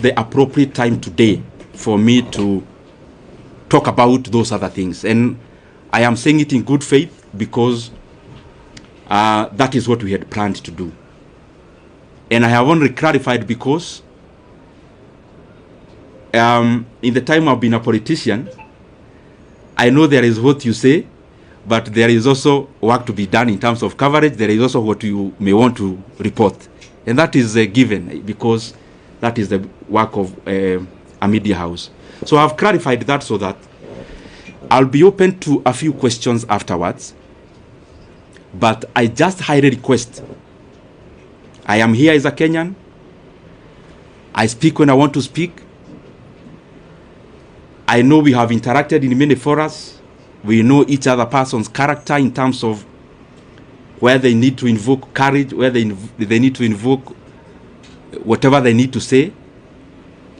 the appropriate time today for me to talk about those other things. And I am saying it in good faith because that is what we had planned to do. And I have only clarified because in the time I've been a politician, I know there is what you say, but there is also work to be done in terms of coverage. There is also what you may want to report. And that is given because that is the work of a media house. So I've clarified that so that I'll be open to a few questions afterwards. But I just highly request, I am here as a Kenyan. I speak when I want to speak. I know we have interacted in many forums. We know each other person's character in terms of where they need to invoke courage, where they need to invoke whatever they need to say.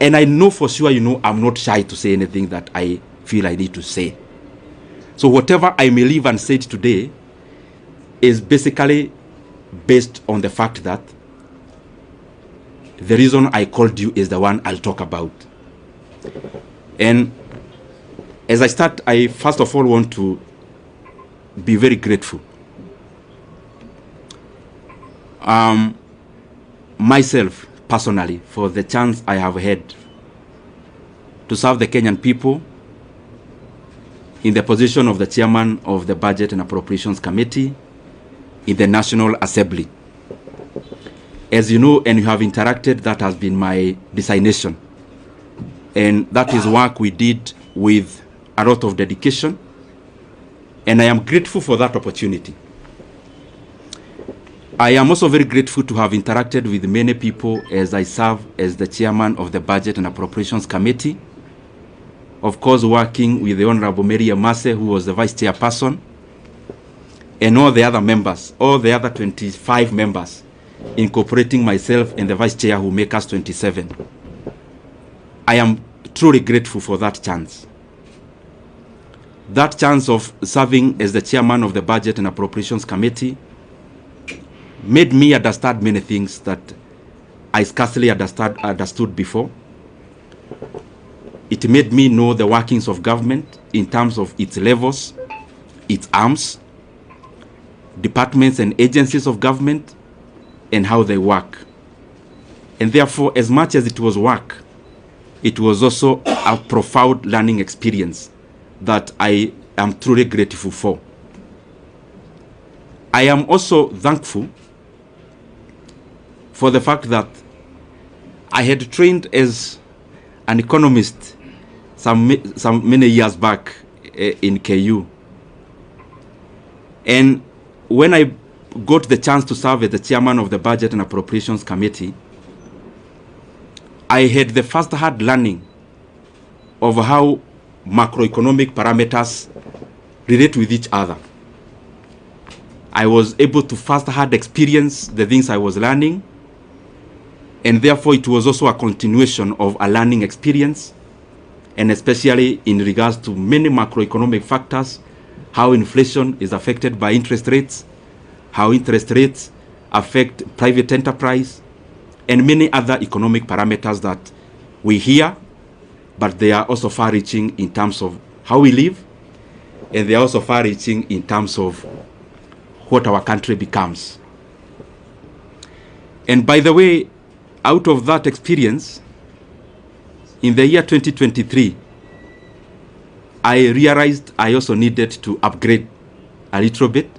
And I know for sure, I'm not shy to say anything that I feel I need to say. So whatever I may live and say today is basically based on the fact that the reason I called you is the one I'll talk about. And as I start, I first of all want to be very grateful. Myself, personally, for the chance I have had to serve the Kenyan people in the position of the chairman of the Budget and Appropriations Committee in the National Assembly. As you know, and you have interacted, that has been my designation. And that is work we did with a lot of dedication. And I am grateful for that opportunity. I am also very grateful to have interacted with many people as I serve as the chairman of the Budget and Appropriations Committee. Of course, working with the Honorable Mary Amase, who was the vice chairperson, and all the other members, all the other 25 members, incorporating myself and the vice chair who make us 27. I am truly grateful for that chance. That chance of serving as the chairman of the Budget and Appropriations Committee made me understand many things that I scarcely understood before. It made me know the workings of government in terms of its levels, its arms, departments and agencies of government, and how they work. And therefore, as much as it was work, it was also a profound learning experience that I am truly grateful for. I am also thankful for the fact that I had trained as an economist some many years back in KU. And when I got the chance to serve as the chairman of the Budget and Appropriations Committee, I had the first-hand learning of how macroeconomic parameters relate with each other. I was able to first-hand experience the things I was learning, and therefore it was also a continuation of a learning experience, and especially in regards to many macroeconomic factors, how inflation is affected by interest rates, how interest rates affect private enterprise, and many other economic parameters that we hear, but they are also far-reaching in terms of how we live, and they are also far-reaching in terms of what our country becomes. And by the way, out of that experience, in the year 2023, I realized I also needed to upgrade a little bit,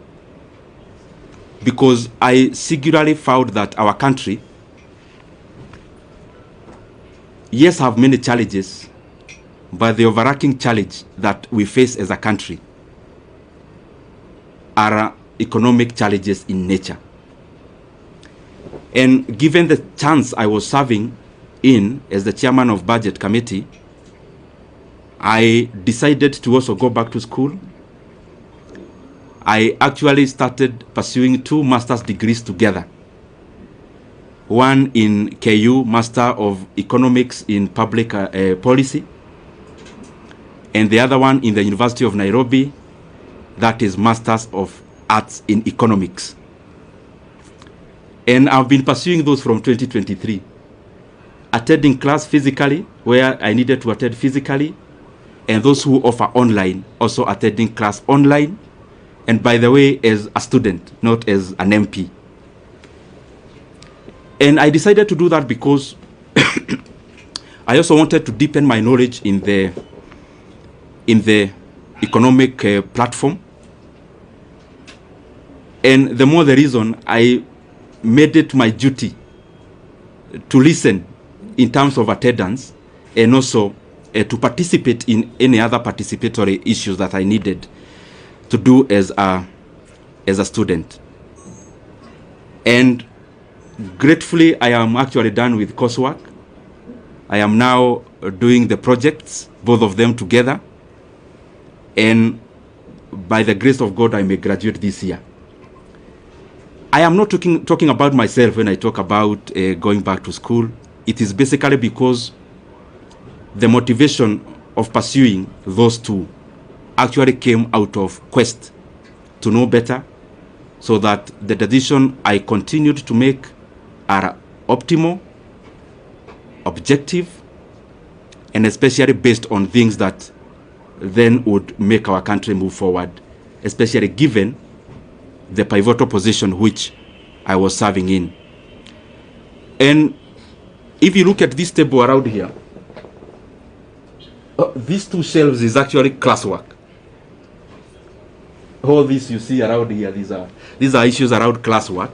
because I singularly found that our country, yes, have many challenges, but the overarching challenge that we face as a country are economic challenges in nature. And given the chance I was serving in as the chairman of Budget Committee, I decided to also go back to school. I actually started pursuing 2 master's degrees together. One in KU, Master of Economics in Public Policy, and the other one in the University of Nairobi, that is Masters of Arts in Economics. And I've been pursuing those from 2023. attending class physically, where I needed to attend physically, and those who offer online, also attending class online, and by the way, as a student, not as an MP. And I decided to do that because I also wanted to deepen my knowledge in the economic platform. And the more the reason, I made it my duty to listen in terms of attendance, and also to participate in any other participatory issues that I needed to do as a student. And gratefully, I am actually done with coursework. I am now doing the projects, both of them together. And by the grace of God, I may graduate this year. I am not talking about myself when I talk about going back to school. It is basically because the motivation of pursuing those two actually came out of quest to know better, so that the decision I continued to make are optimal, objective, and especially based on things that then would make our country move forward, especially given the pivotal position which I was serving in. And if you look at this table around here, these two shelves is actually classwork. All this you see around here, these are issues around classwork.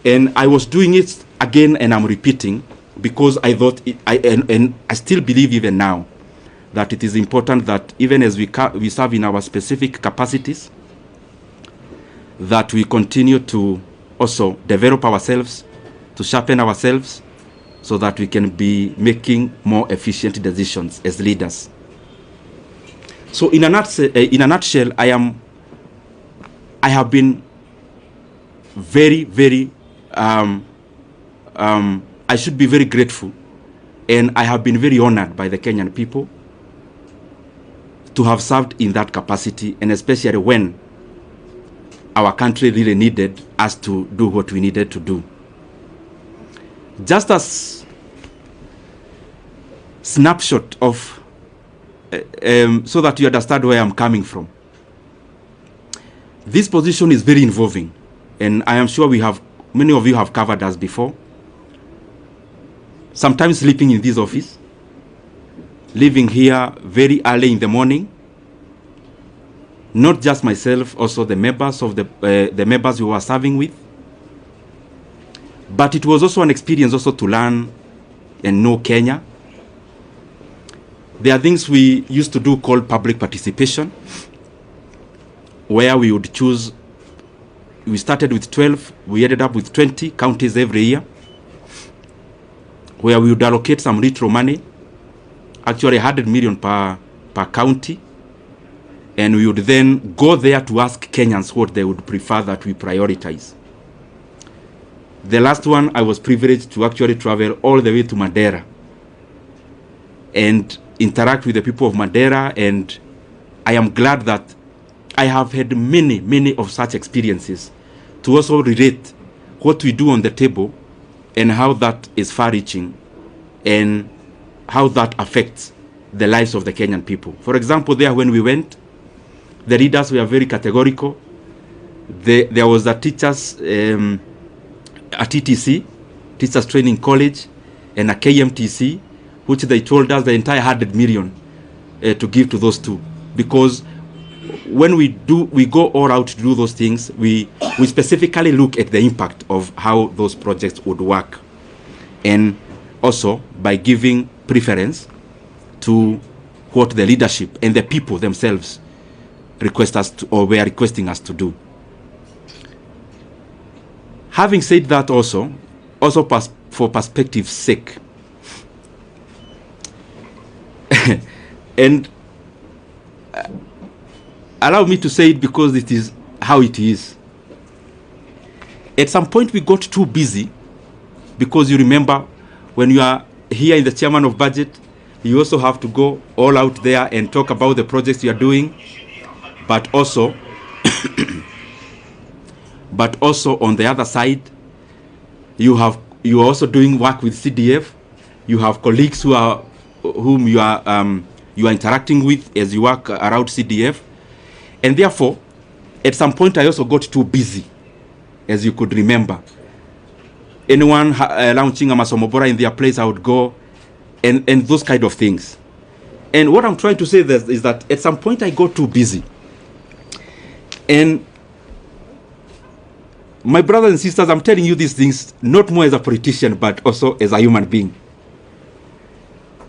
And I was doing it again, and I'm repeating, because I thought and I still believe even now that it is important that even as we serve in our specific capacities, that we continue to also develop ourselves, to sharpen ourselves, so that we can be making more efficient decisions as leaders. So in a nutshell, I have been very, very, I should be very grateful, and I have been very honored by the Kenyan people to have served in that capacity, and especially when our country really needed us to do what we needed to do. Just as snapshot of, so that you understand where I'm coming from. This position is very involving, and I am sure many of you have covered us before. Sometimes sleeping in this office, leaving here very early in the morning. Not just myself, also the members of the members we were serving with. But it was also an experience also to learn and know Kenya. There are things we used to do called public participation, where we would choose. We started with 12, we ended up with 20 counties every year, where we would allocate some retro money, actually 100 million per county. And we would then go there to ask Kenyans what they would prefer that we prioritize. The last one, I was privileged to actually travel all the way to Madeira and interact with the people of Madeira. And I am glad that I have had many, many of such experiences to also relate what we do on the table and how that is far-reaching and how that affects the lives of the Kenyan people. For example, there when we went, the leaders were very categorical. There was a teachers, a TTC, Teachers Training College, and a KMTC, which they told us the entire 100 million to give to those two. Because when we go all out to do those things, we specifically look at the impact of how those projects would work. And also by giving preference to what the leadership and the people themselves request us to, or were requesting us to do. Having said that, also for perspective's sake, and allow me to say it because it is how it is. At some point we got too busy, because you remember when you are here in the chairman of budget, you also have to go all out there and talk about the projects you are doing. But also, on the other side, you are also doing work with CDF, You have colleagues whom you are interacting with as you work around CDF. And therefore, at some point, I also got too busy, as you could remember. Anyone launching a Masomobora in their place, I would go, and those kind of things. And what I'm trying to say is that at some point, I got too busy. And my brothers and sisters, I'm telling you these things, not more as a politician, but also as a human being.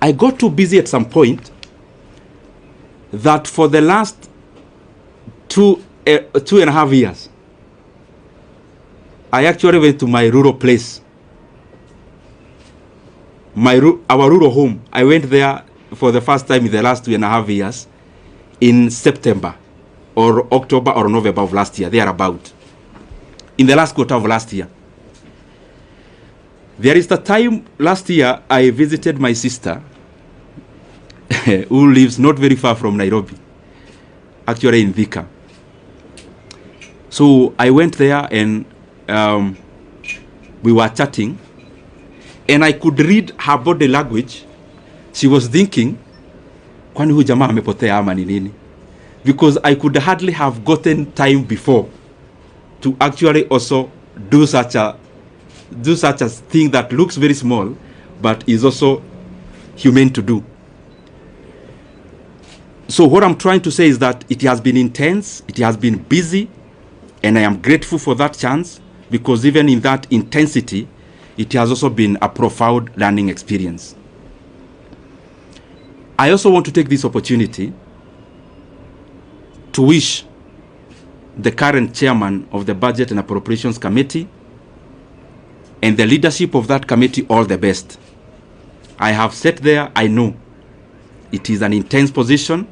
I got too busy at some point that for the last 2.5 years, I actually went to my rural place, our rural home. I went there for the first time in the last 2.5 years in September or October or November of last year, thereabout, in the last quarter of last year. There is the time last year I visited my sister who lives not very far from Nairobi, actually in Thika. So I went there and we were chatting, and I could read her body language. She was thinking, kwani huyu jamaa amepotea ama ni nini? Because I could hardly have gotten time before to actually also do such a thing that looks very small, but is also humane to do. So what I'm trying to say is that it has been intense, it has been busy, and I am grateful for that chance, because even in that intensity, it has also been a profound learning experience. I also want to take this opportunity to wish the current chairman of the Budget and Appropriations Committee and the leadership of that committee all the best. I have sat there, I know it is an intense position.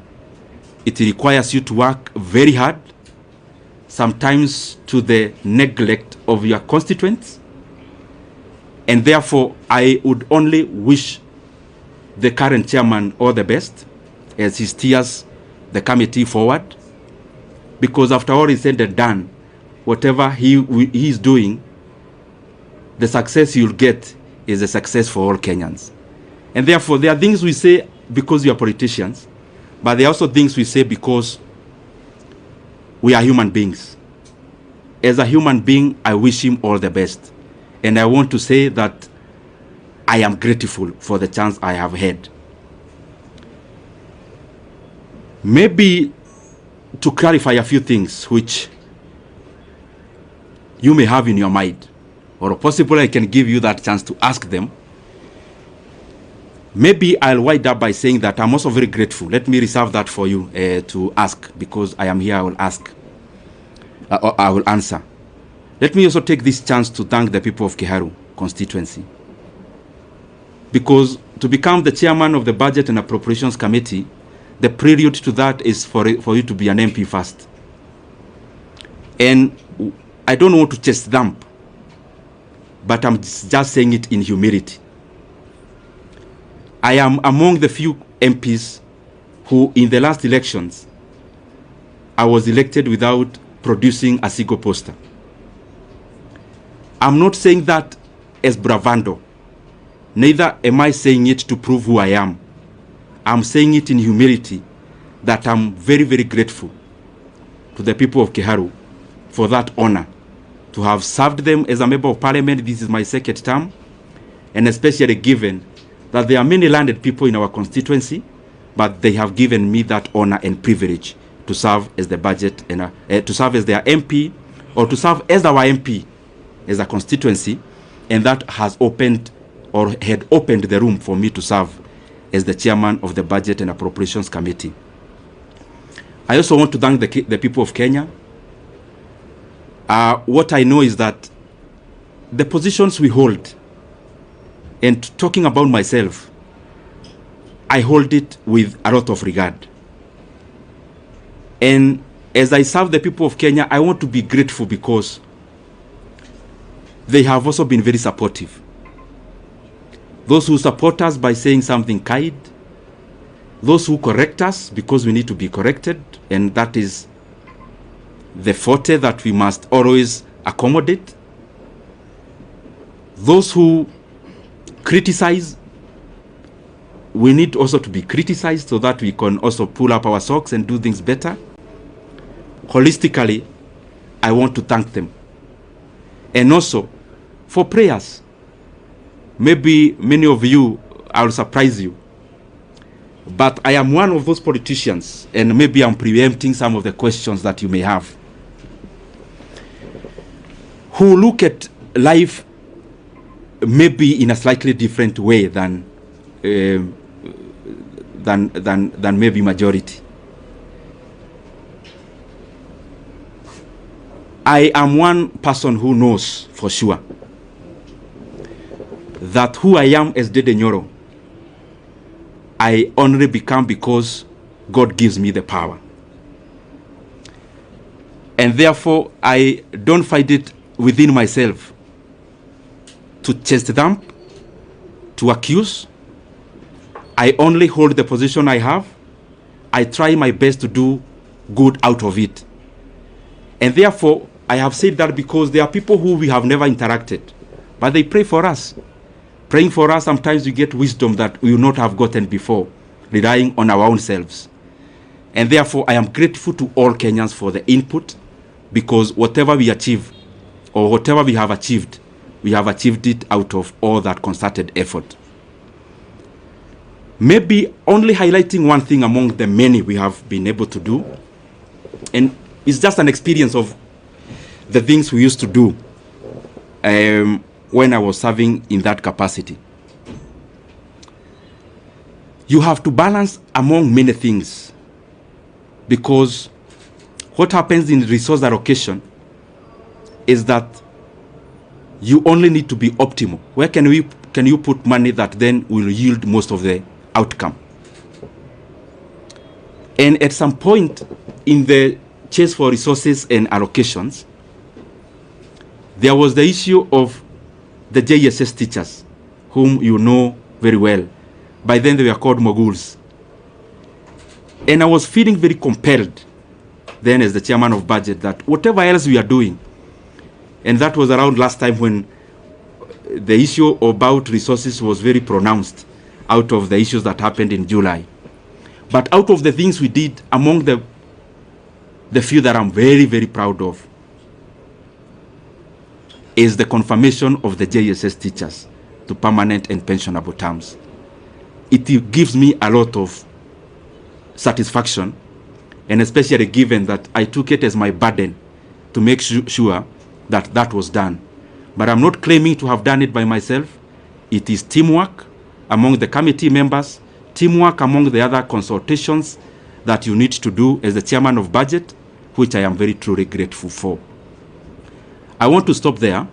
It requires you to work very hard, sometimes to the neglect of your constituents. And therefore, I would only wish the current chairman all the best as he steers the committee forward. Because after all is said and done, whatever he is doing, the success you'll get is a success for all Kenyans. And therefore, there are things we say because we are politicians, but there are also things we say because we are human beings. As a human being, I wish him all the best. And I want to say that I am grateful for the chance I have had. Maybe to clarify a few things which you may have in your mind, or possibly I can give you that chance to ask them. Maybe I'll wind up by saying that I'm also very grateful. Let me reserve that for you to ask, because I am here, I will ask. I will answer. Let me also take this chance to thank the people of Kiharu constituency. Because to become the chairman of the Budget and Appropriations Committee, the prelude to that is for you to be an MP first. And I don't want to chest thump, but I'm just saying it in humility. I am among the few MPs who, in the last elections, I was elected without producing a single poster. I'm not saying that as bravado. Neither am I saying it to prove who I am. I'm saying it in humility, that I'm very, very grateful to the people of Kiharu for that honor, to have served them as a member of parliament. This is my second term, and especially given that there are many landed people in our constituency, but they have given me that honor and privilege to serve as the budget and to serve as their MP, or to serve as our MP as a constituency, and that has opened, or had opened, the room for me to serve as the chairman of the Budget and Appropriations Committee. I also want to thank the people of Kenya. What I know is that the positions we hold, and talking about myself, I hold it with a lot of regard. And as I serve the people of Kenya, I want to be grateful because they have also been very supportive. Those who support us by saying something kind, those who correct us because we need to be corrected, and that is the forte that we must always accommodate. Those who criticize we need also to be criticized so that we can also pull up our socks and do things better. Holistically, I want to thank them. And also for prayers. Maybe many of you, I'll surprise you, but I am one of those politicians, and maybe I'm preempting some of the questions that you may have, who look at life maybe in a slightly different way than maybe majority. I am one person who knows for sure that who I am as Ndindi Nyoro, I only become because God gives me the power. And therefore, I don't find it within myself to chest them, to accuse. I only hold the position I have. I try my best to do good out of it. And therefore, I have said that because there are people who we have never interacted, but they pray for us. Praying for us, sometimes we get wisdom that we will not have gotten before, relying on our own selves. And therefore, I am grateful to all Kenyans for the input, because whatever we achieve, or whatever we have achieved it out of all that concerted effort. Maybe only highlighting one thing among the many we have been able to do, and it's just an experience of the things we used to do when I was serving in that capacity. You have to balance among many things, because what happens in resource allocation is that you only need to be optimal. Where can you put money that then will yield most of the outcome? And at some point in the chase for resources and allocations, there was the issue of the JSS teachers, whom you know very well. By then they were called moguls. And I was feeling very compelled then as the chairman of budget that whatever else we are doing, and that was around last time when the issue about resources was very pronounced out of the issues that happened in July. But out of the things we did, among the few that I'm very, very proud of, is the confirmation of the JSS teachers to permanent and pensionable terms. It gives me a lot of satisfaction, and especially given that I took it as my burden to make sure that that was done. But I'm not claiming to have done it by myself. It is teamwork among the committee members, teamwork among the other consultations that you need to do as the chairman of budget, which I am very truly grateful for. I want to stop there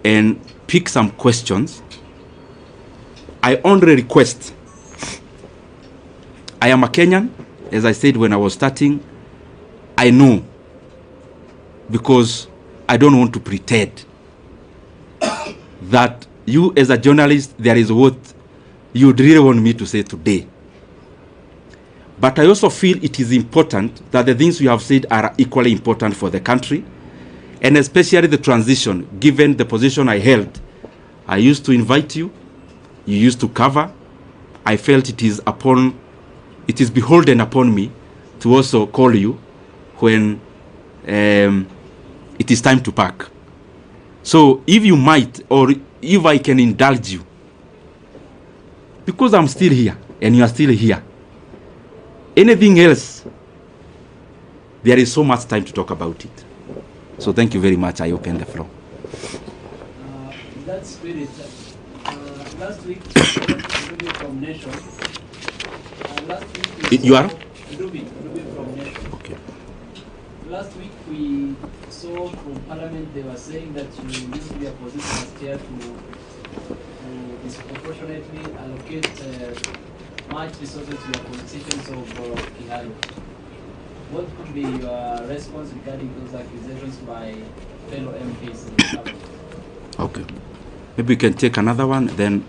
and pick some questions. I only request, I am a Kenyan, as I said when I was starting. I know, because I don't want to pretend that you as a journalist, there is what you really want me to say today. But I also feel it is important that the things you have said are equally important for the country, and especially the transition, given the position I held. I used to invite you, you used to cover. I felt it is beholden upon me to also call you when it is time to pack. So if you might, or if I can indulge you, because I'm still here and you are still here, anything else, there is so much time to talk about it. So thank you very much. I open the floor. That spirit, last week, Ruby from Nation. Last week You are? Ruby from Nation. Okay. Last week we saw from Parliament they were saying that you used to be a position as chair to disproportionately allocate much resources to your constituents of Kiharu. What could be your response regarding those accusations by fellow MPs in the Parliament? Okay. Maybe we can take another one, then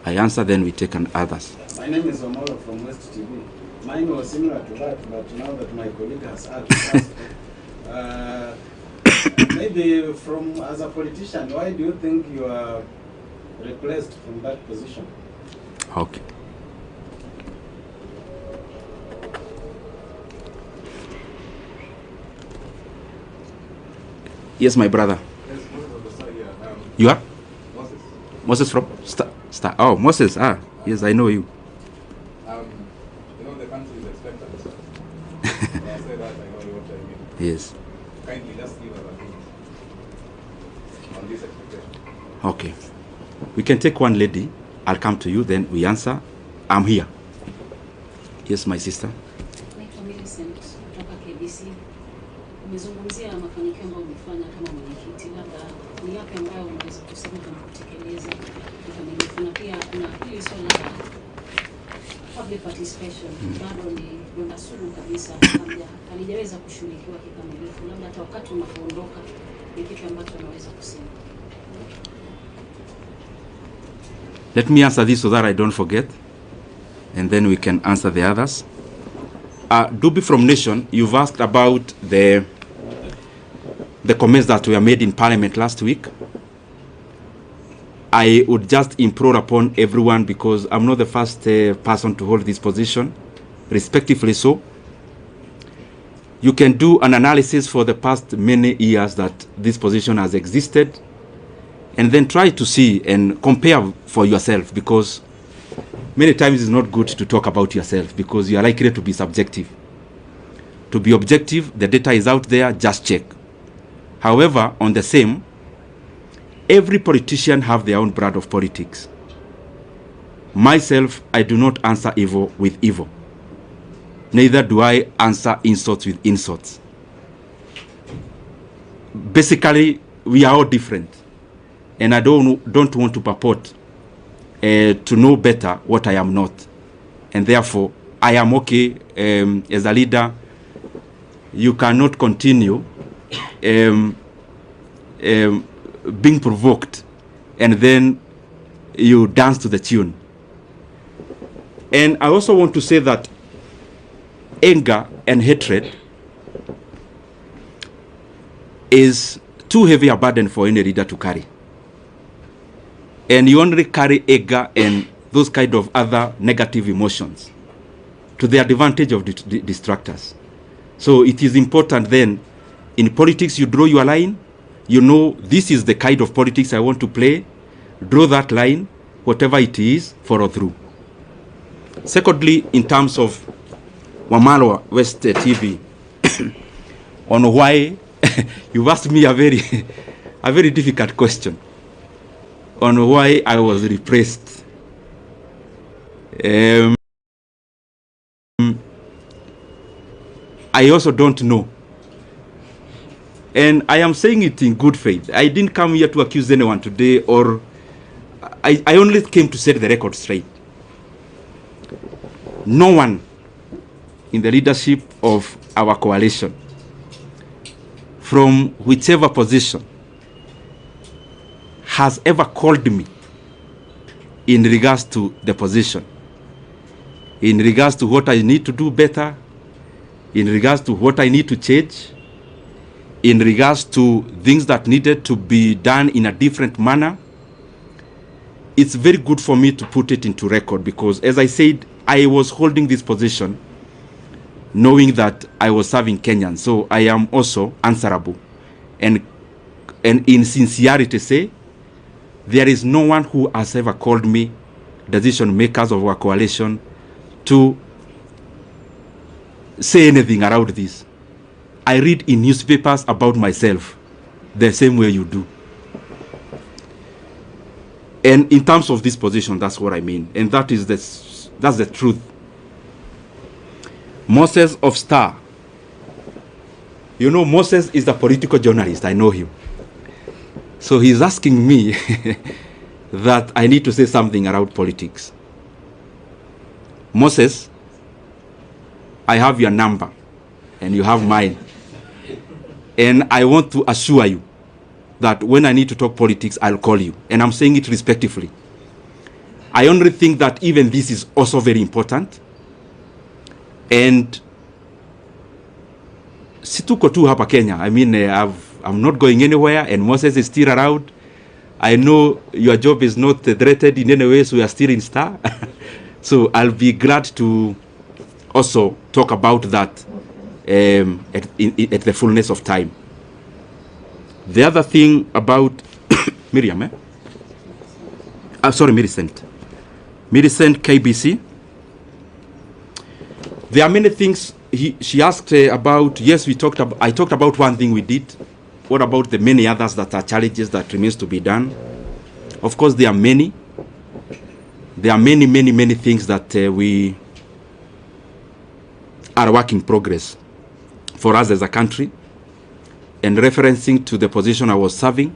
I answer, then we take others. My name is Omolo from West TV. Mine was similar to that, but now that my colleague has asked, maybe as a politician, why do you think you are replaced from that position? Okay. Yes, my brother. Yes, Moses on the side here. You are? Moses. Moses from Star. Oh, Moses. Ah, yes, I know you. You know the country is expectant. When I say that, I know what I mean. Yes. Kindly just give us a hint on this expectation. Okay. We can take one lady. I'll come to you, then we answer. I'm here. Yes, my sister. Naitwa Millicent kutoka KBC. Umezungumzia mafanikio ambayo umefanya kama mwenyekiti, labda ni yapi ambayo unaweza kusema kama kutekeleza kikamilifu, na pia kuna hili swala la public participation bado ni donda sugu kabisa, halijaweza kushughulikiwa kikamilifu, labda hata wakati unapoondoka ni kitu ambacho unaweza kusema. Let me answer this so that I don't forget, and then we can answer the others. Duby from Nation, you've asked about the comments that were made in Parliament last week. I would just implore upon everyone, because I'm not the first person to hold this position, respectively so. You can do an analysis for the past many years that this position has existed, and then try to see and compare for yourself, because many times it's not good to talk about yourself because you are likely to be subjective. To be objective, the data is out there, just check. However, on the same, every politician have their own brand of politics. Myself, I do not answer evil with evil. Neither do I answer insults with insults. Basically, we are all different. And I don't want to purport to know better what I am not. And therefore, I am okay as a leader. You cannot continue being provoked and then you dance to the tune. And I also want to say that anger and hatred is too heavy a burden for any leader to carry. And you only carry anger and those kind of other negative emotions to the advantage of the distractors. So it is important then, in politics, you draw your line. You know, this is the kind of politics I want to play. Draw that line, whatever it is, follow through. Secondly, in terms of Wamalwa West TV, on why, you've asked me a very difficult question on why I was repressed. I also don't know. And I am saying it in good faith. I didn't come here to accuse anyone today, or I only came to set the record straight. No one in the leadership of our coalition, from whichever position, has ever called me in regards to the position, in regards to what I need to do better, in regards to what I need to change, in regards to things that needed to be done in a different manner. It's very good for me to put it into record, because as I said, I was holding this position knowing that I was serving Kenyans. So I am also answerable. And in sincerity say, there is no one who has ever called me, decision makers of our coalition, to say anything around this. I read in newspapers about myself the same way you do. And in terms of this position, that's what I mean. And that's the truth. Moses of Star. You know, Moses is a political journalist. I know him. So he's asking me that I need to say something around politics. Moses, I have your number and you have mine. And I want to assure you that when I need to talk politics, I'll call you. And I'm saying it respectfully. I only think that even this is also very important. And situko tu hapa Kenya. I mean, I'm not going anywhere, and Moses is still around. I know your job is not threatened in any way, so you are still in Star. So I'll be glad to also talk about that at the fullness of time. The other thing about Miriam, sorry, Millicent KBC. There are many things she asked about. Yes, I talked about one thing we did. What about the many others that are challenges that remains to be done? Of course, there are many. There are many things that we are work in progress for us as a country. And referencing to the position I was serving,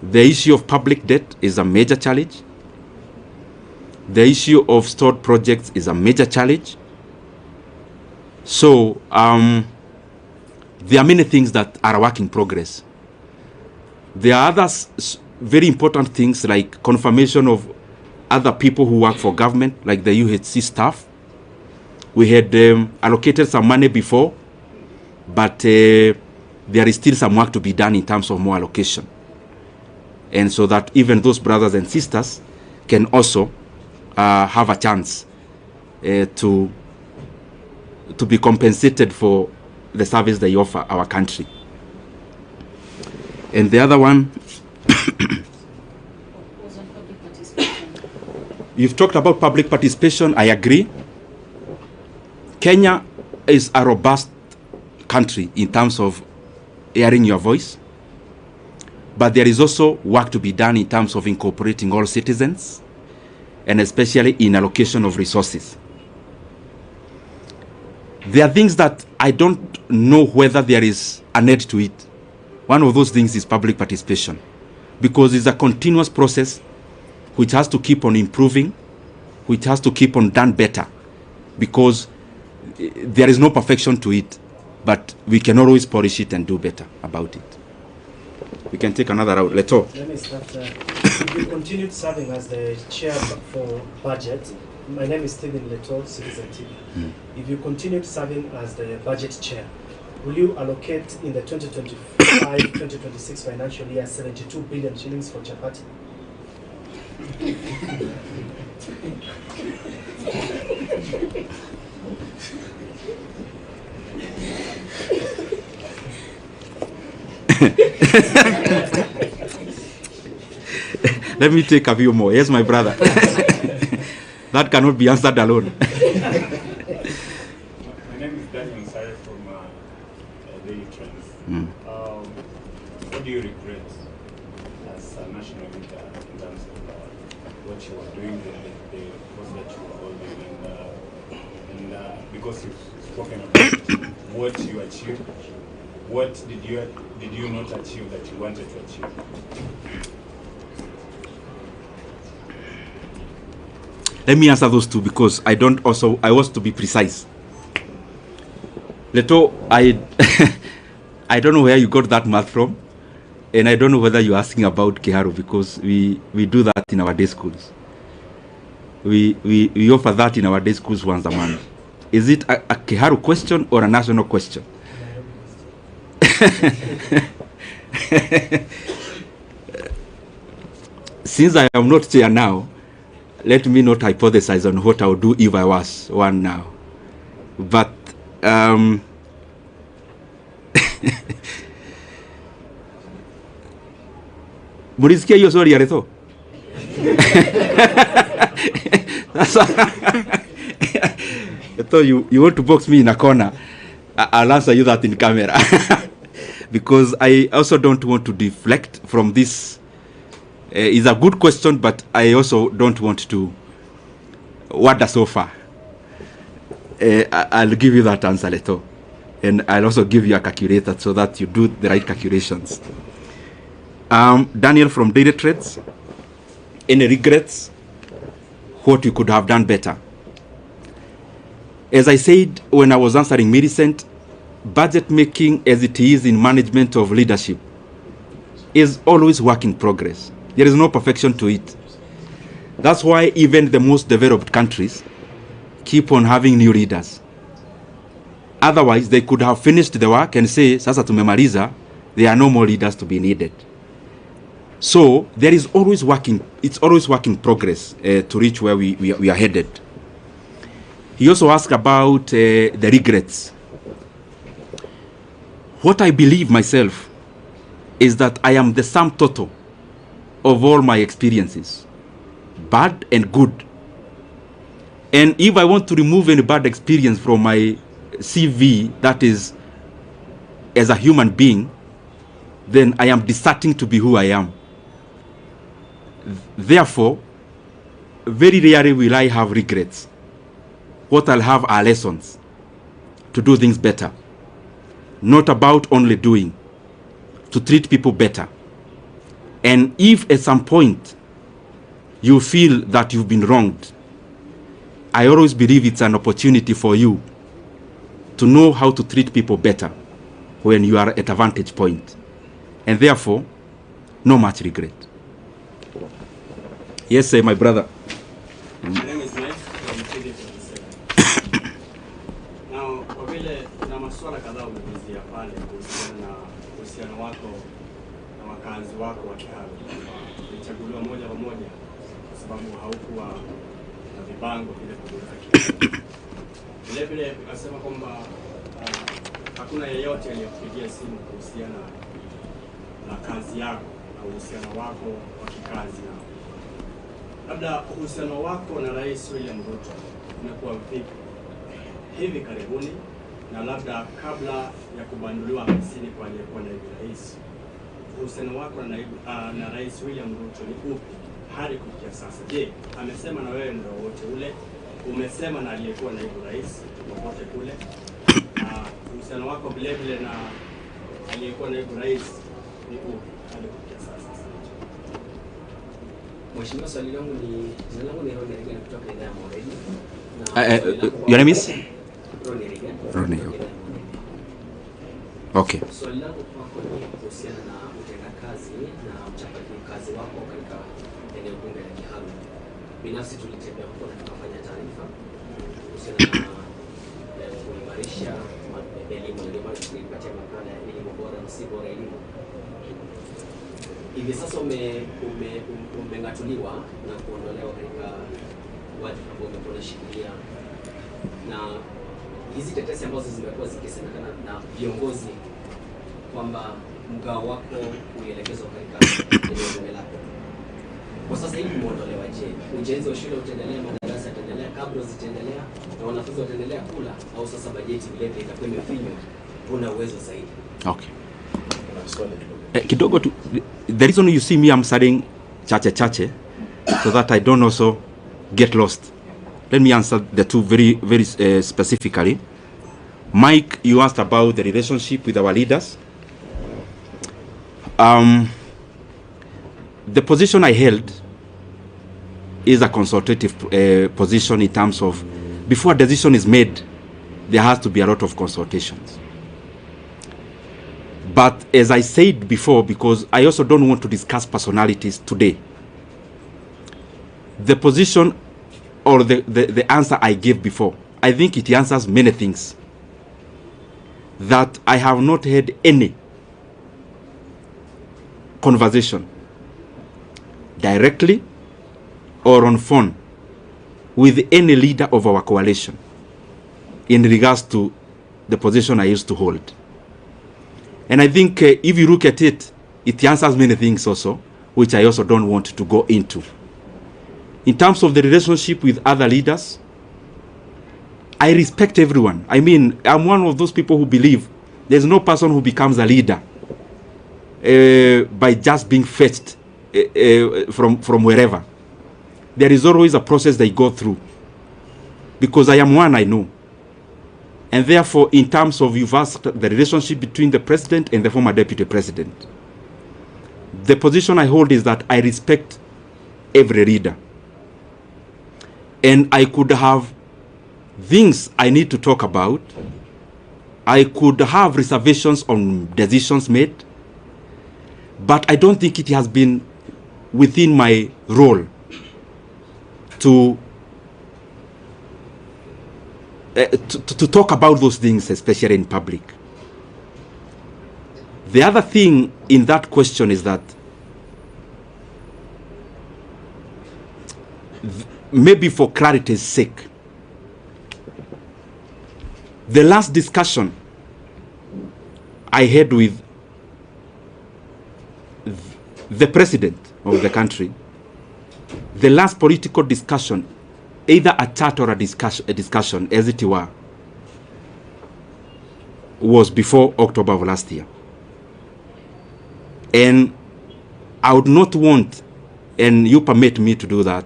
the issue of public debt is a major challenge. The issue of stored projects is a major challenge. So there are many things that are a work in progress. There are others, very important things like confirmation of other people who work for government, like the UHC staff. We had allocated some money before, but there is still some work to be done in terms of more allocation. And so that even those brothers and sisters can also have a chance to be compensated for the service they offer our country. And the other one, you've talked about public participation. I agree. Kenya is a robust country in terms of hearing your voice, but there is also work to be done in terms of incorporating all citizens, and especially in allocation of resources. There are things that I don't know whether there is a need to it. One of those things is public participation, because it's a continuous process which has to keep on improving, which has to keep on done better, because there is no perfection to it, but we can always polish it and do better about it. We can take another round. Leto. Let me start. If you continued serving as the chair for budget, my name is Stephen Leto, Citizen TV. If you continued serving as the budget chair, will you allocate in the 2025-2026 financial year 72 billion shillings for chapati? Let me take a few more. Yes, my brother. That cannot be answered alone. My name is Gideon Moi from Daily Trends. What do you regret as a national leader in terms of what you are doing, the course that you are holding, and because you've spoken about what you achieved, what did you not achieve that you wanted to achieve? Let me answer those two, because I want to be precise. Leto, I don't know where you got that math from, and I don't know whether you're asking about Kiharu, because we do that in our day schools. We offer that in our day schools once a month. Is it a Kiharu question or a national question? Since I am not chair now, let me not hypothesize on what I would do if I was one now. But mulisikia hiyo swali ya Leto? Leto, you want to box me in a corner? I'll answer you that in camera. Because I also don't want to deflect from this. It's a good question, but I also don't want to wander so far. I'll give you that answer, Leto. And I'll also give you a calculator so that you do the right calculations. Daniel from Daily Trades. Any regrets? What you could have done better? As I said when I was answering Millicent, budget making as it is in management of leadership is always work in progress. There is no perfection to it. That's why even the most developed countries keep on having new leaders. Otherwise, they could have finished the work and say, sasa tumemaliza, there are no more leaders to be needed. So there is always it's always work in progress to reach where we are headed. He also asked about the regrets. What I believe myself is that I am the sum total of all my experiences, bad and good. And if I want to remove any bad experience from my CV, that is, as a human being, then I am deserting to be who I am. Therefore, very rarely will I have regrets. What I'll have are lessons to do things better. Not about only doing, to treat people better. And if at some point you feel that you've been wronged, I always believe it's an opportunity for you to know how to treat people better when you are at a vantage point. And therefore, no much regret. Yes, sir, my brother. My name is Mike from Ndindi Nyoro. Now, kwa vile kuna masuala kadhaa umeulizia pale kuhusiana na uhusiano wako na wakazi wako wa Kiharu. Ulichaguliwa moja kwa moja kwa sababu haukuwa na vibango vile kutoka Kiharu. Vile vile ukasema kwamba hakuna yeyote aliyekupigia simu kuhusiana na kazi yako na uhusiano wako wa kikazi na labda uhusiano wako na Rais William Ruto umekuwa vipi hivi karibuni, na labda kabla ya kubanduliwa afisini kwa aliyekuwa naibu rais, uhusiano wako na Rais William Ruto ni upi hadi kufikia sasa? Je, amesema na wewe muda wote ule? Umesema na aliyekuwa naibu rais popote kule? Uhusiano wako vile vile na aliyekuwa naibu rais ni upi hadi kufikia sasa? Mheshimiwa, swali langu ni jina langu ni Ronnie kutoka idhaa ya Moreni. Your name is? Ronnie. Okay. Swali langu kwako ni kuhusiana na utendakazi na mchakato kazi wako katika eneo bunge la Kiharu. Binafsi tulitembea huko na tukafanya taarifa kuhusiana na kuimarisha elimu, ndio maana tulipatia makala ya elimu bora na si bora elimu. Hivi sasa umengatuliwa na kuondolewa katika wadhifa ambao umekuwa unashikilia, na hizi tetesi ambazo zimekuwa zikisemekana na viongozi kwamba mgao wako uelekezwa katika eneo bunge lako, kwa sasa hivi umeondolewa. Je, ujenzi wa shule utaendelea, madarasa yataendelea, kabla zitaendelea na wanafunzi wataendelea kula, au sasa bajeti vile vile itakuwa imefinywa, una uwezo zaidi? Okay. Kidogo tu, the reason you see me answering chache so that I don't also get lost. Let me answer the two very specifically. Mike, you asked about the relationship with our leaders. The position I held is a consultative position in terms of before a decision is made, there has to be a lot of consultations. But as I said before, because I also don't want to discuss personalities today, the position or the answer I gave before, I think it answers many things. That I have not had any conversation directly or on phone with any leader of our coalition in regards to the position I used to hold. And I think if you look at it, it answers many things also, which I also don't want to go into. In terms of the relationship with other leaders, I respect everyone. I mean, I'm one of those people who believe there's no person who becomes a leader by just being fetched from wherever. There is always a process they go through. Because I am one I know. And therefore, in terms of you've asked the relationship between the president and the former deputy president, the position I hold is that I respect every leader. And I could have things I need to talk about. I could have reservations on decisions made. But I don't think it has been within my role to talk about those things, especially in public. The other thing in that question is that maybe for clarity's sake, the last discussion I had with the president of the country, the last political discussion, either a chat or a discussion as it were, was before October of last year. And I would not want, and you permit me to do that,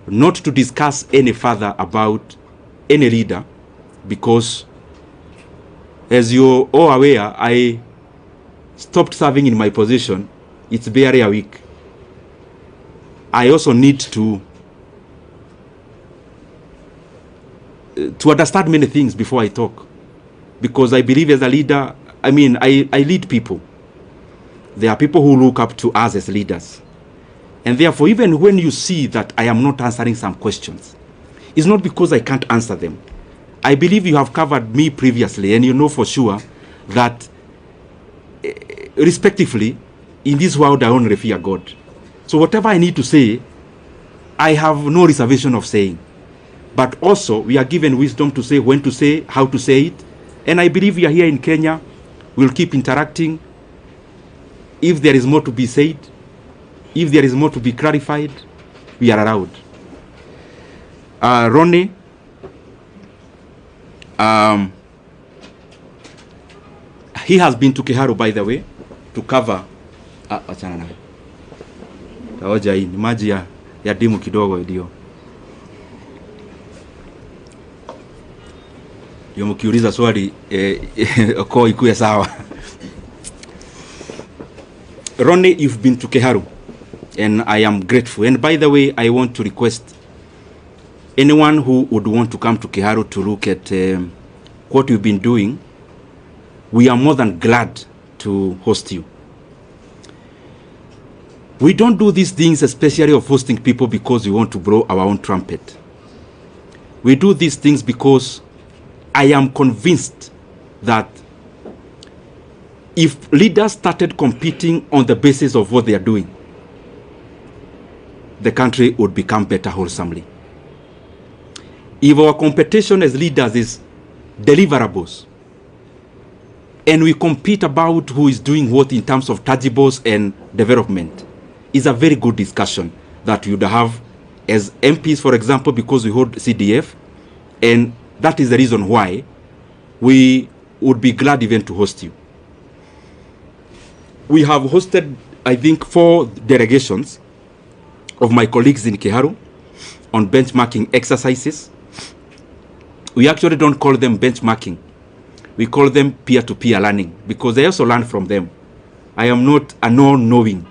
not to discuss any further about any leader, because as you're all aware, I stopped serving in my position. It's barely a week. I also need to understand many things before I talk, because I believe as a leader, I lead people. There are people who look up to us as leaders. And therefore, even when you see that I am not answering some questions, it's not because I can't answer them. I believe you have covered me previously, and you know for sure that, respectively, in this world I only fear God. So whatever I need to say, I have no reservation of saying. But also, we are given wisdom to say when to say, how to say it. And I believe we are here in Kenya. We'll keep interacting. If there is more to be said, if there is more to be clarified, we are around. Ronnie, he has been to Kiharu, by the way, to cover. Achana na taoja hii ni maji ya dimu kidogo ndio. Yo mkiuliza swali kwa ikuwe sawa. Ronnie, you've been to Kiharu, and I am grateful. And by the way, I want to request anyone who would want to come to Kiharu to look at what we've been doing. We are more than glad to host you. We don't do these things, especially of hosting people, because we want to blow our own trumpet. We do these things because I am convinced that if leaders started competing on the basis of what they are doing, the country would become better wholesomely. If our competition as leaders is deliverables, and we compete about who is doing what in terms of tangibles and development, is a very good discussion that you would have as MPs, for example, because we hold CDF, and that is the reason why we would be glad even to host you. We have hosted, I think, 4 delegations of my colleagues in Kiharu on benchmarking exercises. We actually don't call them benchmarking. We call them peer-to-peer learning, because I also learn from them. I am not a non-knowing.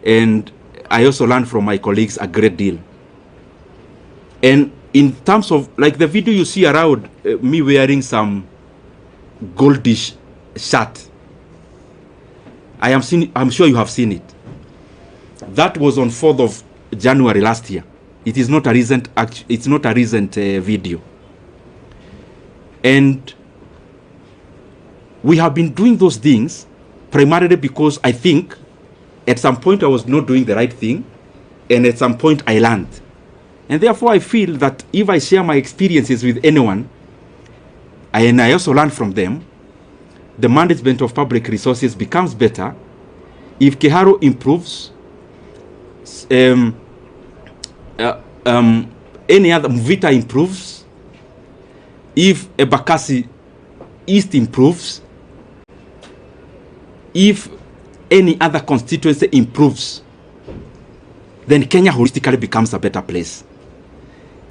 And I also learn from my colleagues a great deal. And in terms of, like the video you see around, me wearing some goldish shirt, I'm sure you have seen it. That was on 4th of January last year. It is not a recent, it's not a recent video. And we have been doing those things primarily because I think at some point I was not doing the right thing, and at some point I learned. And therefore I feel that if I share my experiences with anyone, and I also learn from them, the management of public resources becomes better. If Kiharu improves, any other Mvita improves, if Embakasi East improves, if any other constituency improves, then Kenya holistically becomes a better place.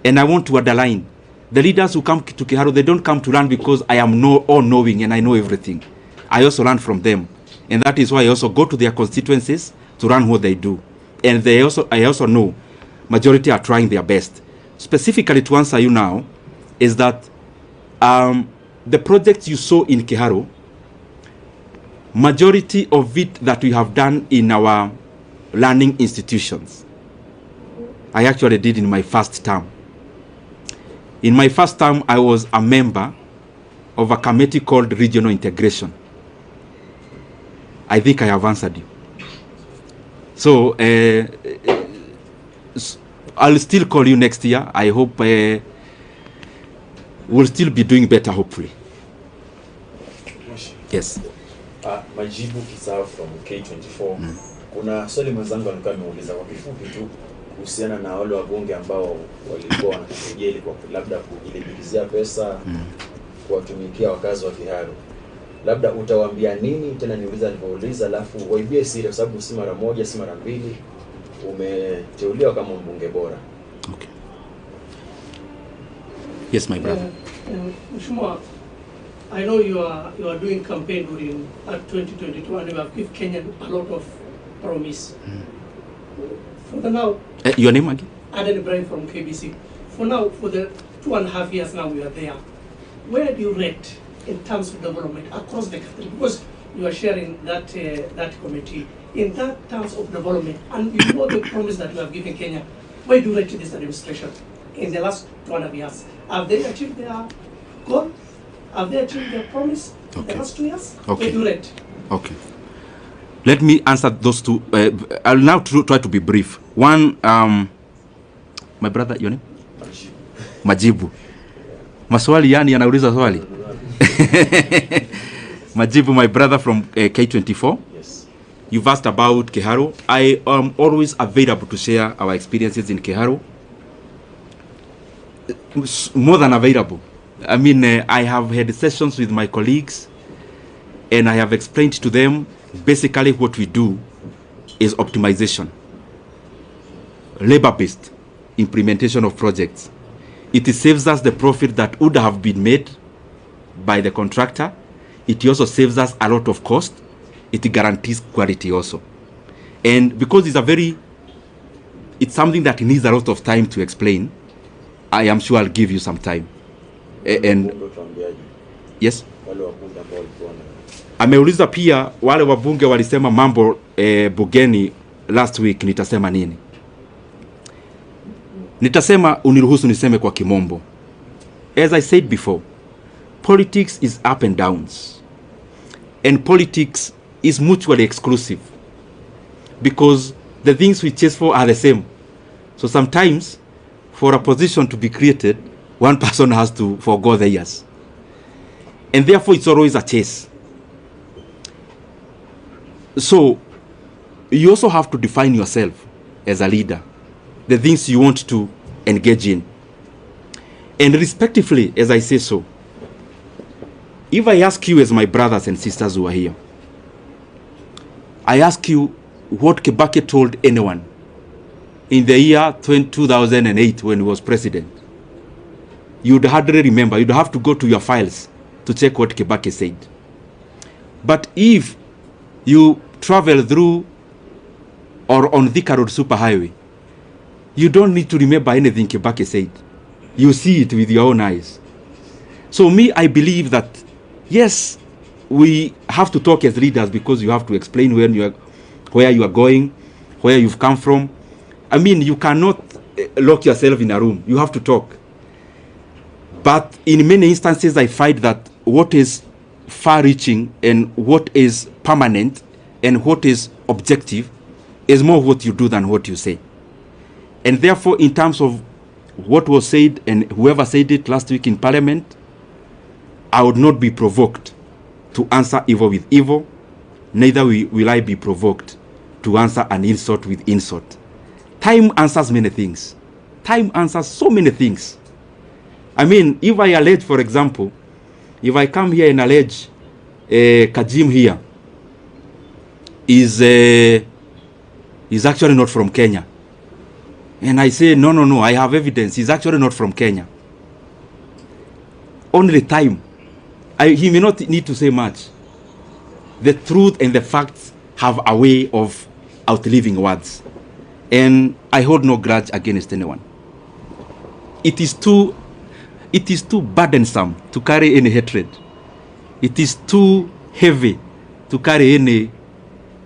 And I want to underline, the leaders who come to Kiharu, they don't come to learn because I am all-knowing and I know everything. I also learn from them. And that is why I also go to their constituencies to learn what they do. And I also know majority are trying their best. Specifically to answer you now, is that the projects you saw in Kiharu, majority of it that we have done in our learning institutions, I actually did in my first term. In my first term, I was a member of a committee called Regional Integration. I think I have answered you. So, I'll still call you next year. I hope we'll still be doing better, hopefully. Yes. Majibu Kisii from K24. Kuna swali mwenzangu alikuwa ameuliza kwa kifupi tu kuhusiana na wale wabunge ambao walikuwa wanakejeli kwa labda kujilipizia pesa kuwatumikia wakazi wa Kiharu. Labda utawaambia nini? Tena niuliza alipouliza, alafu waibie siri kwa sababu si mara moja si mara mbili umeteuliwa kama mbunge bora. Okay. Yes, my brother. Mheshimiwa, I know you are doing campaign during 2022 and you have given Kenyan a lot of promise. For the now, your name again? Aden Ibrahim from KBC. For now, for the 2.5 years now we are there, where do you rate in terms of development across the country? Because you are sharing that that committee in that terms of development, and you know the promise that you have given Kenya. Where do you rate this administration in the last 2.5 years? Have they achieved their goal? Have they achieved their promise in the last 2 years? Okay. Where do you rate? Okay. Let me answer those two. I'll now try to be brief. One, my brother, your name? Majibu. Maswali yani anauliza swali. Majibu, my brother from K24. Yes. You've asked about Kiharu. I am always available to share our experiences in Kiharu. More than available. I mean, I have had sessions with my colleagues and I have explained to them basically what we do is optimization, labor-based implementation of projects. It saves us the profit that would have been made by the contractor. It also saves us a lot of cost. It guarantees quality also. And because it's something that needs a lot of time to explain, I am sure I'll give you some time. And yes, ameuliza pia wale wabunge walisema mambo bugeni last week, nitasema nini? Nitasema, uniruhusu niseme kwa kimombo. As I said before, politics is up and downs. And politics is mutually exclusive. Because the things we chase for are the same. So sometimes, for a position to be created, one person has to forgo theirs. And therefore, it's always a chase. So, you also have to define yourself as a leader, the things you want to engage in. And respectively, as I say so, if I ask you as my brothers and sisters who are here, I ask you what Kibaki told anyone in the year 2008 when he was president, you'd hardly remember. You'd have to go to your files to check what Kibaki said. But if you travel through or on Thika Road Superhighway, you don't need to remember anything Kibaki said. You see it with your own eyes. So me, I believe that, yes, we have to talk as leaders because you have to explain where you are going, where you've come from. I mean, you cannot lock yourself in a room. You have to talk. But in many instances, I find that what is far-reaching and what is permanent and what is objective is more what you do than what you say. And therefore, in terms of what was said and whoever said it last week in Parliament, I would not be provoked to answer evil with evil, neither will I be provoked to answer an insult with insult. Time answers many things. Time answers so many things. I mean, if I allege, for example, if I come here and allege Kajim here is actually not from Kenya, and I say, no, I have evidence, he's actually not from Kenya. Only time. He may not need to say much. The truth and the facts have a way of outliving words. And I hold no grudge against anyone. It is too burdensome to carry any hatred. It is too heavy to carry any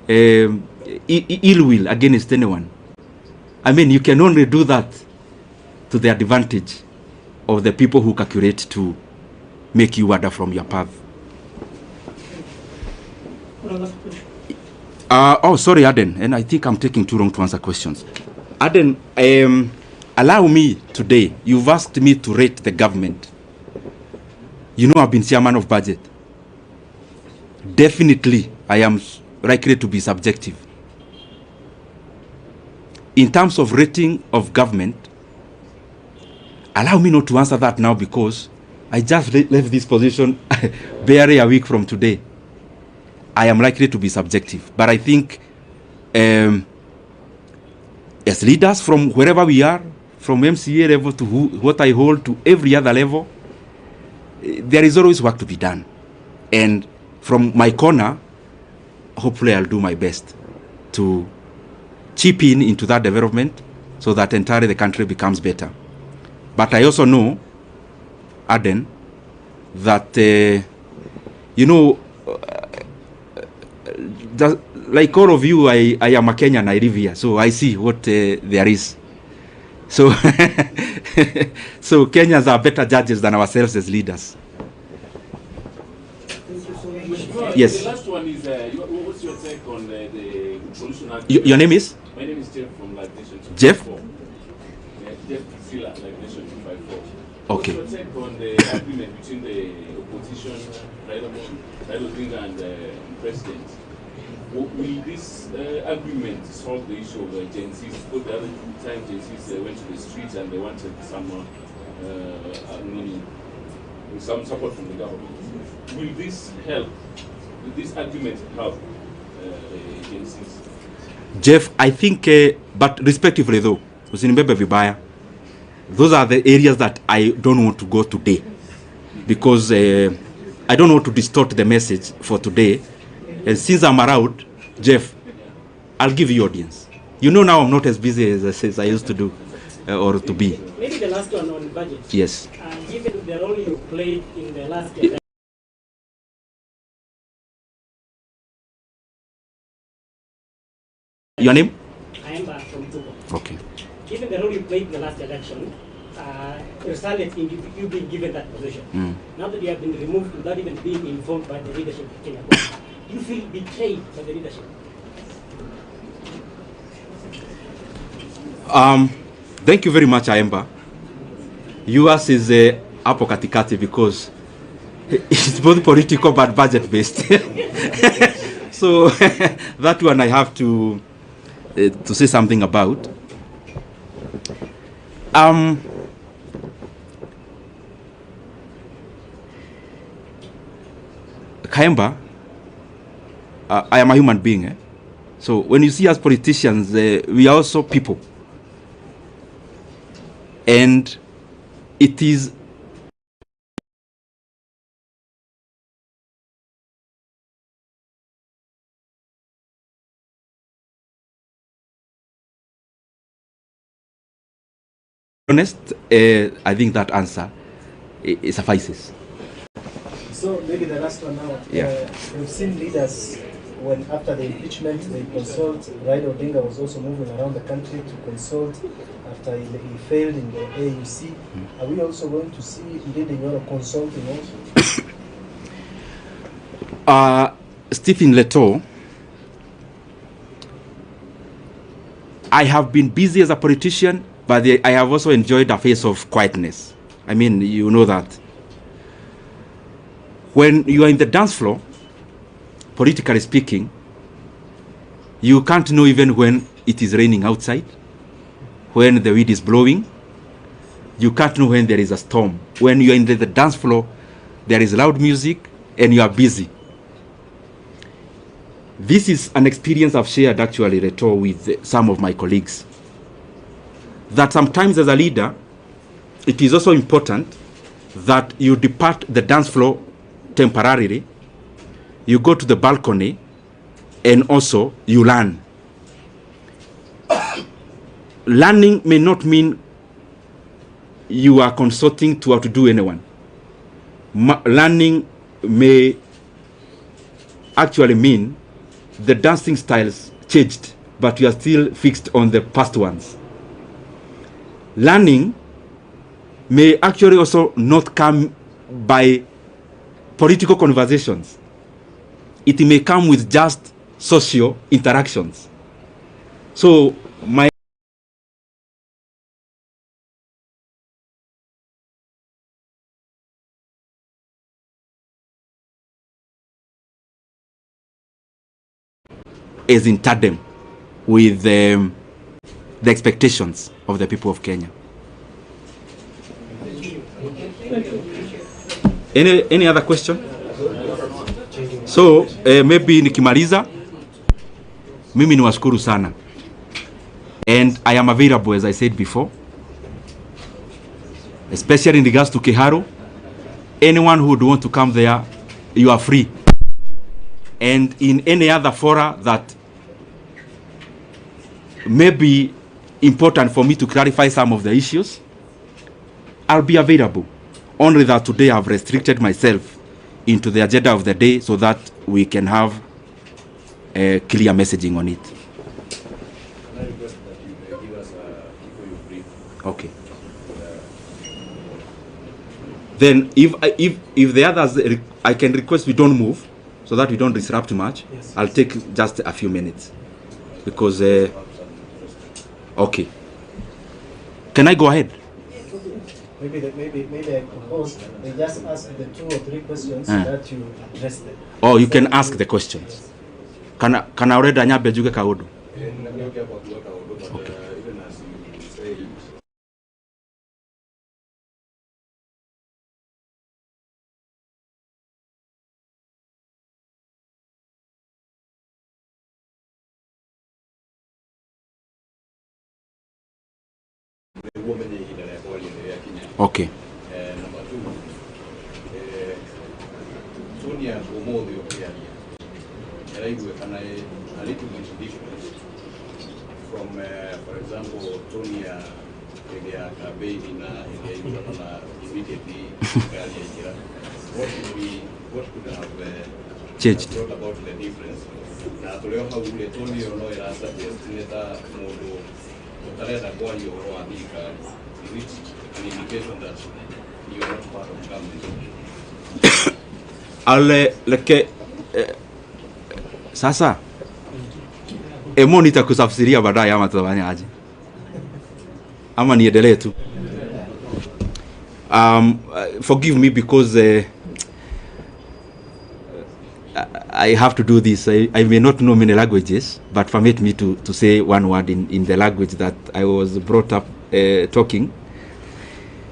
ill will against anyone. I mean, you can only do that to the advantage of the people who calculate to make you wander from your path. Oh, sorry, Aden. And I think I'm taking too long to answer questions. Aden, allow me today, you've asked me to rate the government. You know I've been chairman of budget. Definitely, I am likely to be subjective. In terms of rating of government, allow me not to answer that now because I just left this position barely a week from today. I am likely to be subjective. But I think as leaders from wherever we are, from MCA level to what I hold to every other level, there is always work to be done. And from my corner, hopefully I'll do my best to chip in into that development so that entirely the country becomes better. But I also know, Aden, that, like all of you, I am a Kenyan, I live here, so I see what there is. So, so Kenyans are better judges than ourselves as leaders. Yes. The last one is, what's your take on the solution? Your name is? My name is Jeff from Live Nation 254. Jeff? Yeah, Jeff Priscilla, Live Nation 254. Okay. What's your take on the agreement between the opposition, Raila Odinga, and the president? Will this agreement solve the issue of Gen Zs? Because the other time Gen Zs went to the streets and they wanted some support from the government. Will this help? Will this agreement help Gen Zs? Jeff, I think, but respectively though, usinibebe vibaya, those are the areas that I don't want to go today because I don't want to distort the message for today. And since I'm around, Jeff, I'll give you audience. You know now I'm not as busy as I used to do or to be. Maybe the last one on budget. Yes. Given the role you played in the last election. Your name? I am from Tuko. Okay. Given the role you played in the last election, resulted in you being given that position. Now that you have been removed without even being informed by the leadership of Kenya, you feel betrayed by the leadership? Thank you very much, Aemba. Yours is hapo katikati because it's both political but budget based. So that one I have to say something about. Kaemba, I am a human being. So when you see us politicians, we are also people. And it is honest, I think that answer it suffices. So maybe the last one now. Yeah. We've seen leaders when after the impeachment they consult. Raila Odinga was also moving around the country to consult after he failed in the AUC. Are we also going to see Ndindi Nyoro consulting also? Stephen Leto, I have been busy as a politician, but I have also enjoyed a phase of quietness. I mean, you know that. When you are in the dance floor, politically speaking, you can't know even when it is raining outside, when the wind is blowing. You can't know when there is a storm. When you are in the dance floor, there is loud music and you are busy. This is an experience I've shared actually, Reto, with some of my colleagues. That sometimes as a leader, it is also important that you depart the dance floor temporarily, you go to the balcony, and also you learn. Learning may not mean you are consulting to outdo anyone. Learning may actually mean the dancing styles changed, but you are still fixed on the past ones. Learning may actually also not come by political conversations. It may come with just social interactions. So my is in tandem with the expectations of the people of Kenya. Any other question? So maybe nikimaliza, mimi niwashukuru sana, and I am available, as I said before, especially in regards to Kiharu. Anyone who would want to come there, you are free. And in any other fora that may be important for me to clarify some of the issues, I'll be available. Only that today I've restricted myself into the agenda of the day so that we can have a clear messaging on it. Can I request that you give us before you brief? Okay. Then if the others, I can request we don't move so that we don't disrupt much. Yes. I'll take just a few minutes because okay. Can I go ahead? Maybe I propose they just ask the 2 or 3 questions that you address them. Oh, you can ask the questions. Can I already nyabe juge kaudu? Okay. Even as you say it, Okay. Number 2, Sonia Omodio Okialia. A little bit different from, for example, Tonia immediately what could have changed brought about the difference? Na tulio haule Tonia no era suggesta modo utaleta kwa hiyo roandika. Is it an indication that you are not part of government? Sasa emo nitakusafsiria baadaye ama tutafanya aje? Ama niendelee tu? Forgive me because I have to do this. I may not know many languages, but permit me to say one word in the language that I was brought up talking.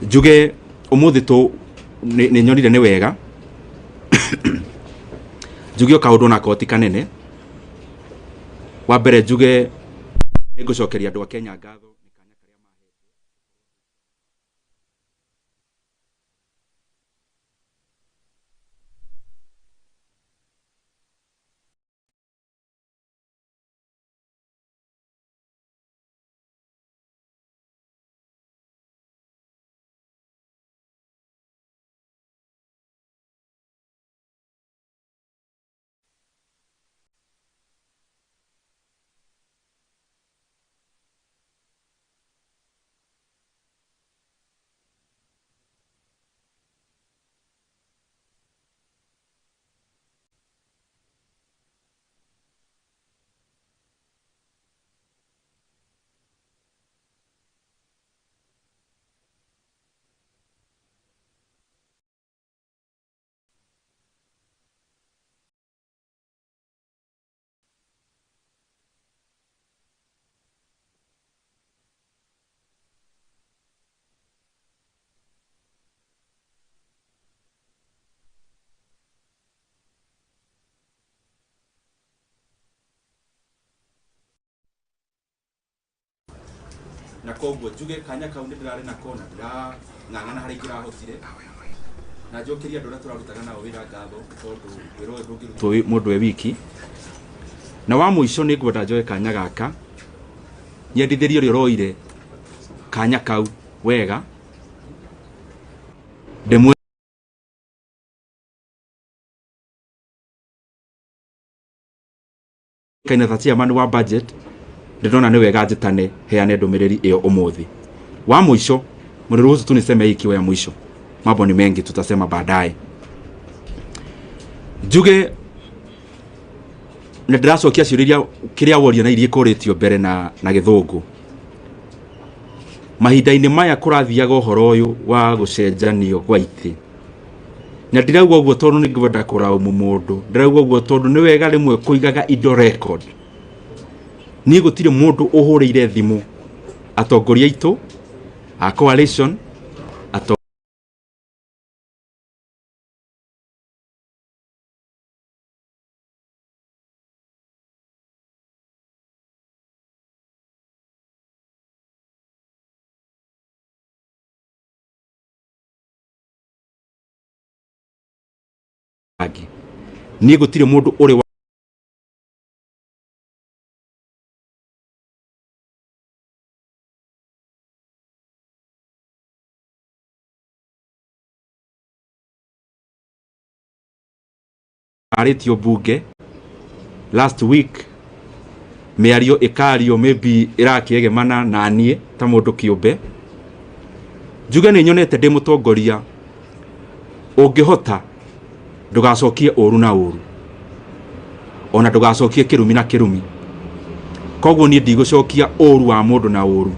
Juge umuthi tu ni nyonire ni wega juge kaundu na koti kanene wa mbere juge nigucokeria andu a Kenya ngatho ni kanya karia mahete na koguo juge kanya kau ndirari na kona ndira ngangana hari kirahotire na njokeria andu turarutaga nao wira ngatho tondu wiro ndungirutwo mundu e wiki na wa muico ni ngwenda njoe kanya gaka nyendithirie uri roire kanya kau wega ndemwe kaina tatia manu wa budget ndona ni wega njitane heane ndumiriri iyo umuthi wa muico mniruhusu tu niseme hii kiwa ya mwisho, mambo ni mengi tutasema baadaye. Juge na ndiracokia ciuria kiria woria na irie kuritio mbere na githungu mahinda-ini maya kurathiaga uhoro uyu wa gucenjanio kwa iti na ndirauga uguo tondu ni ngwenda kuraumu mundu ndirauga uguo tondu ni wega rimwe kuigaga indo record Niĩ gũtirĩ mũndũ ũhũrĩire thimũ atongoria aitũ a coalition angĩ. Niĩ gũtirĩ mũndũ ũrĩ arĩtio bunge last week, mĩario ĩkario maybe ĩrakĩegemana na niĩ ta mũndũ kĩũmbe. Njuge nĩ nyonete ndĩ mũtongoria ũngĩhota ndũgacokie ũru na ũru, ona ndũgacokie kĩrumi na kĩrumi. Koguo niĩ ndigũcokia ũru wa mũndũ na ũru,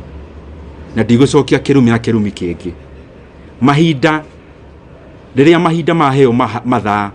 na ndigũcokia kĩrumi na kĩrumi kĩngĩ. Mahinda rĩrĩa mahinda maheo mathaa